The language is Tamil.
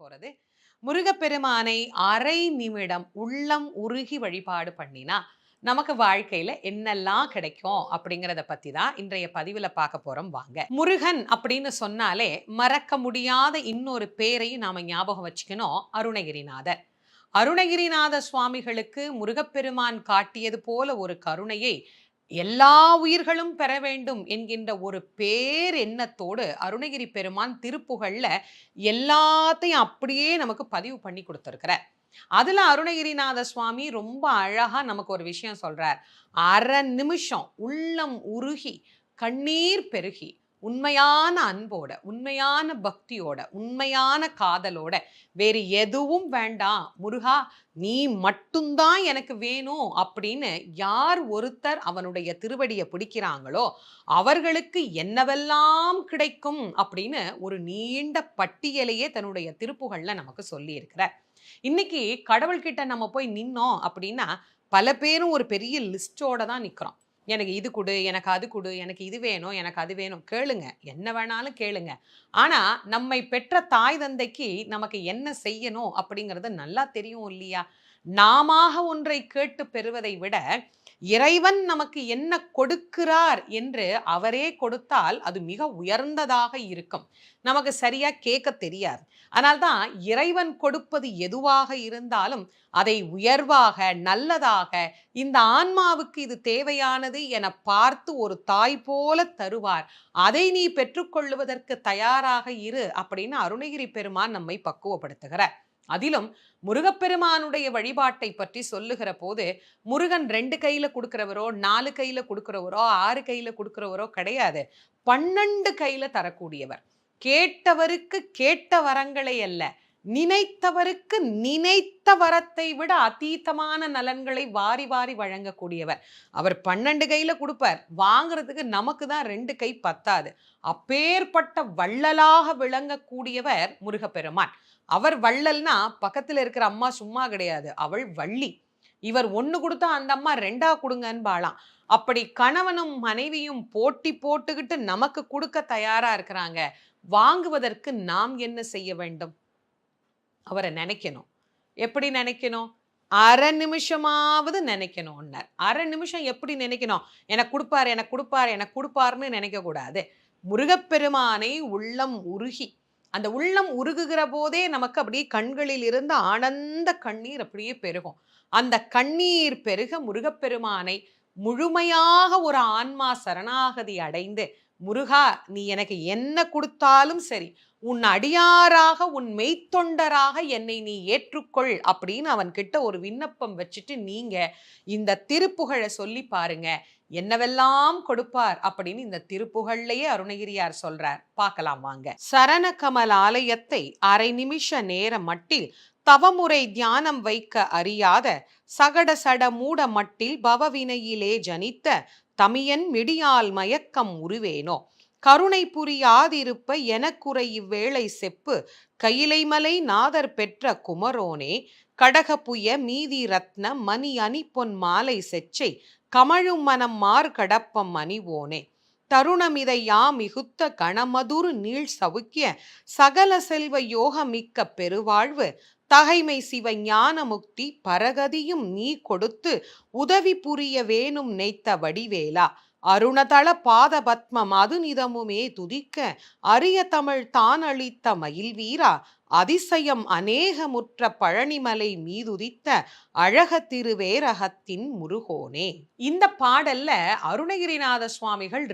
போறது முருகப்பெருமானை அரை நிமிடம் உள்ளம் உருகி வழிபாடு பண்ணினா நமக்கு வாழ்க்கையில என்னெல்லாம் கிடைக்கும் அப்படிங்கறத பத்தி தான் இன்றைய பதிவுல பார்க்க போறோம் வாங்க. முருகன் அப்படின்னு சொன்னாலே மறக்க முடியாத இன்னொரு பேரையும் நாம ஞாபகம் வச்சுக்கணும், அருணகிரிநாதர். அருணகிரிநாத சுவாமிகளுக்கு முருகப்பெருமான் காட்டியது போல ஒரு கருணையை எல்லா உயிர்களும் பெற வேண்டும் என்கின்ற ஒரு பேரெண்ணத்தோடு அருணகிரி பெருமான் திருப்புகழ்ல எல்லாத்தையும் அப்படியே நமக்கு பதிவு பண்ணி கொடுத்திருக்கிறார். அதுல அருணகிரிநாத சுவாமி ரொம்ப அழகா நமக்கு ஒரு விஷயம் சொல்றார். அரை நிமிஷம் உள்ளம் உருகி கண்ணீர் பெருகி உண்மையான அன்போட, உண்மையான பக்தியோட, உண்மையான காதலோட, வேறு எதுவும் வேண்டாம் முருகா, நீ மட்டும்தான் எனக்கு வேணும் அப்படின்னு யார் ஒருத்தர் அவனுடைய திருவடியை பிடிக்கிறாங்களோ அவர்களுக்கு என்னவெல்லாம் கிடைக்கும் அப்படின்னு ஒரு நீண்ட பட்டியலையே தன்னுடைய திருப்புகள்ல நமக்கு சொல்லி இருக்கிறார். இன்னைக்கு கடவுள்கிட்ட நம்ம போய் நின்னோம் அப்படின்னா பல பேரும் ஒரு பெரிய லிஸ்டோட தான் நிக்கிறோம். எனக்கு இது கொடு, எனக்கு அது கொடு, எனக்கு இது வேணும், எனக்கு அது வேணும். கேளுங்க, என்ன வேணாலும் கேளுங்க. ஆனா நம்மை பெற்ற தாய் தந்தைக்கு நமக்கு என்ன செய்யணும் அப்படிங்கிறது நல்லா தெரியும் இல்லையா? நாமாக ஒன்றை கேட்டு பெறுவதை விட இறைவன் நமக்கு என்ன கொடுக்கிறார் என்று அவரே கொடுத்தால் அது மிக உயர்ந்ததாக இருக்கும். நமக்கு சரியா கேட்க தெரியாது. அதனால்தான் இறைவன் கொடுப்பது எதுவாக இருந்தாலும் அதை உயர்வாக, நல்லதாக, இந்த ஆன்மாவுக்கு இது தேவையானது என பார்த்து ஒரு தாய் போல தருவார். அதை நீ பெற்றுக்கொள்வதற்கு தயாராக இரு அப்படின்னு அருணகிரி பெருமான் நம்மை பக்குவப்படுத்துகிறார். அதிலும் முருகப்பெருமானுடைய வழிபாட்டை பற்றி சொல்லுகிற போது முருகன் 2 கையில கொடுக்கிறவரோ, 4 கையில கொடுக்கிறவரோ, 6 கையில கொடுக்கிறவரோ கிடையாது. 12 கையில தரக்கூடியவர். கேட்டவருக்கு கேட்ட வரங்களை அல்ல, நினைத்தவருக்கு நினைத்த வரத்தை விட அதீதமான நலன்களை வாரி வாரி வழங்கக்கூடியவர். அவர் 12 கையில கொடுப்பார். வாங்குறதுக்கு நமக்கு தான் 2 கை பத்தாது. அப்பேற்பட்ட வள்ளலாக விளங்கக்கூடியவர் முருகப்பெருமான். அவர் வள்ளல்னா பக்கத்துல இருக்கிற அம்மா சும்மா கிடையாது, அவள் வள்ளி. இவர் 1 கொடுத்தா அந்த அம்மா 2ஆ கொடுங்கன்னு பாலாம். அப்படி கணவனும் மனைவியும் போட்டி போட்டுக்கிட்டு நமக்கு கொடுக்க தயாரா இருக்கிறாங்க. வாங்குவதற்கு நாம் என்ன செய்ய வேண்டும்? அவரை நினைக்கணும். எப்படி நினைக்கணும்? அரை நிமிஷமாவது நினைக்கணும். அரை நிமிஷம் எப்படி நினைக்கணும்? எனக்கு கொடுப்பார், எனக்கு கொடுப்பார், எனக்கு கொடுப்பார்னு நினைக்க கூடாது. முருகப்பெருமானை உள்ளம் உருகி, அந்த உள்ளம் உருகுகிற போதே நமக்கு அப்படியே கண்களில் இருந்து ஆனந்த கண்ணீர் அப்படியே பெருகும். அந்த கண்ணீர் பெருக முருகப்பெருமானை முழுமையாக ஒரு ஆன்மா சரணாகதி அடைந்து, முருகா நீ எனக்கு என்ன கொடுத்தாலும் சரி, உன் அடியாராக, உன் மெய்த்தொண்டராக என்னை நீ ஏற்றுக்கொள் அப்படின்னு அவன் கிட்ட ஒரு விண்ணப்பம் வச்சுட்டு நீங்க இந்த திருப்புகழை சொல்லி பாருங்க, என்னவெல்லாம் கொடுப்பார் அப்படின்னு இந்த திருப்புகள்லயே அருணகிரியார் சொல்றார். பார்க்கலாம் வாங்க. சரண கமல் ஆலயத்தை அரை நிமிஷ நேர மட்டில் தவமுறை தியானம் வைக்க அறியாத சகட சட மூட மட்டில் பவவினையிலே ஜனித்த தமியன் மிடியால் மயக்கம் உருவேனோ, கருணை புரியாதிருப்ப எனக்குறை இவ்வேளை செப்பு, கையிலைமலை நாதர் பெற்ற குமரோனே, கடகப்புய மீதி ரத்ன மணி அணி பொன் மாலை செச்சை கமழும் மனம் மார் கடப்பம் அணிவோனே, தருணமிதை மிகுத்த கணமதுரு நீள் சவுக்கிய சகல செல்வ யோக மிக்க பெருவாழ்வு, தகைமை சிவ ஞான முக்தி பரகதியும் நீ கொடுத்து உதவி புரிய வேணும் நெய்த்த வடிவேலா, அருணதள பாத பத்மம் அதுநிதமுமே துதிக்க அரிய தமிழ் தான் அளித்த மயில் வீரா, அதிசயம் அநேகமுற்ற பழனிமலை மீதுதித்த அழக திருவேரகத்தின் முருகோனே. இந்த பாடல்ல அருணகிரிநாத சுவாமிகள்